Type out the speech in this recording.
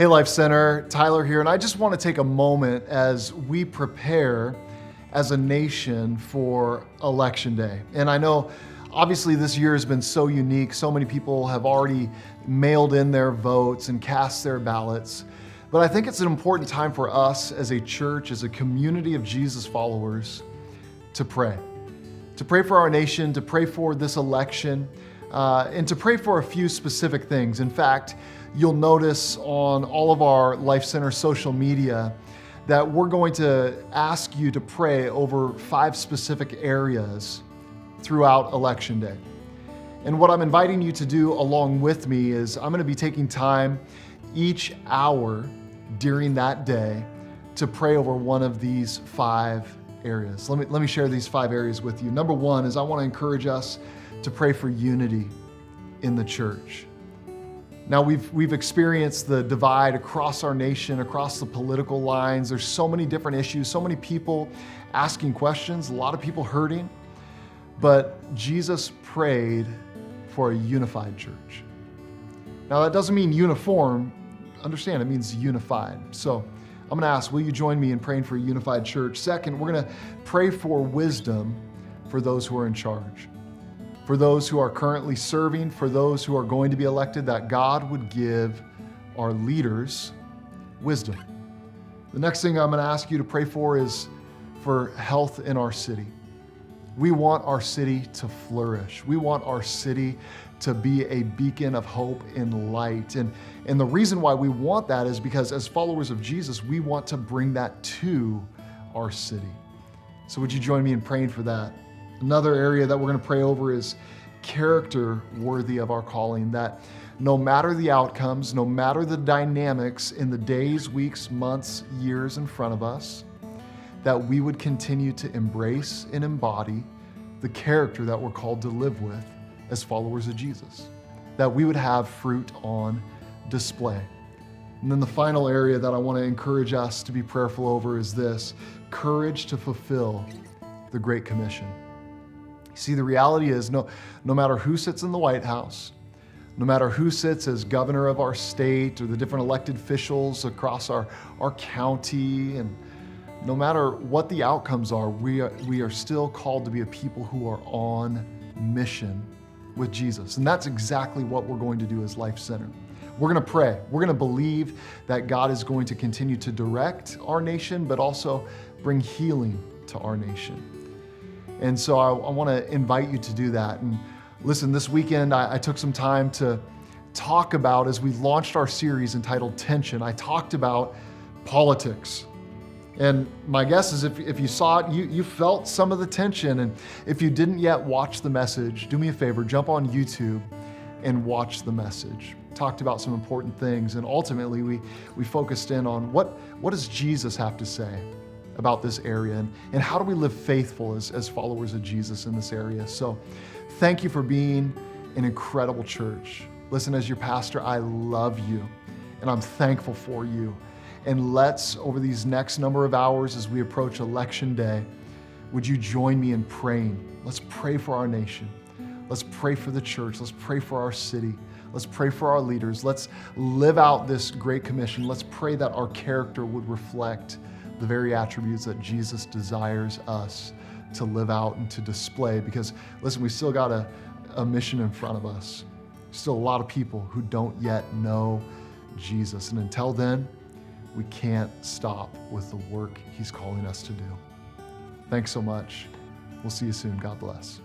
Hey Life Center, Tyler here, and I just want to take a moment as we prepare as a nation for Election Day. And I know obviously this year has been so unique. So many people have already mailed in their votes and cast their ballots. But I think it's an important time for us as a church, as a community of Jesus followers, to pray. To pray for our nation, to pray for this election, and to pray for a few specific things. In fact, you'll notice on all of our Life Center social media that we're going to ask you to pray over 5 specific areas throughout Election Day. And what I'm inviting you to do along with me is I'm going to be taking time each hour during that day to pray over one of these 5 areas. Let me share these 5 areas with you. Number 1 is I want to encourage us to pray for unity in the church. Now, we've experienced the divide across our nation, across the political lines. There's so many different issues, so many people asking questions, a lot of people hurting. But Jesus prayed for a unified church. Now, that doesn't mean uniform. Understand, it means unified. So I'm going to ask, will you join me in praying for a unified church? Second, we're going to pray for wisdom for those who are in charge. For those who are currently serving, for those who are going to be elected, that God would give our leaders wisdom. The next thing I'm going to ask you to pray for is for health in our city. We want our city to flourish. We want our city to be a beacon of hope and light. And the reason why we want that is because as followers of Jesus, we want to bring that to our city. So would you join me in praying for that? Another area that we're going to pray over is character worthy of our calling, that no matter the outcomes, no matter the dynamics in the days, weeks, months, years in front of us, that we would continue to embrace and embody the character that we're called to live with as followers of Jesus, that we would have fruit on display. And then the final area that I want to encourage us to be prayerful over is this: courage to fulfill the Great Commission. See, the reality is no matter who sits in the White House, no matter who sits as governor of our state or the different elected officials across our county, and no matter what the outcomes are, we are still called to be a people who are on mission with Jesus. And that's exactly what we're going to do as Life Center. We're going to pray. We're going to believe that God is going to continue to direct our nation, but also bring healing to our nation. And so I want to invite you to do that. And listen, this weekend I took some time to talk about, as we launched our series entitled Tension, I talked about politics. And my guess is if you saw it, you felt some of the tension. And if you didn't yet watch the message, do me a favor, jump on YouTube and watch the message. Talked about some important things. And ultimately we focused in on what does Jesus have to say about this area, and how do we live faithful as followers of Jesus in this area. So thank you for being an incredible church. Listen, as your pastor, I love you and I'm thankful for you. And let's, over these next number of hours as we approach Election Day, would you join me in praying? Let's pray for our nation. Let's pray for the church. Let's pray for our city. Let's pray for our leaders. Let's live out this Great Commission. Let's pray that our character would reflect the very attributes that Jesus desires us to live out and to display. Because listen, we still got a mission in front of us. Still a lot of people who don't yet know Jesus. And until then, we can't stop with the work He's calling us to do. Thanks so much. We'll see you soon. God bless.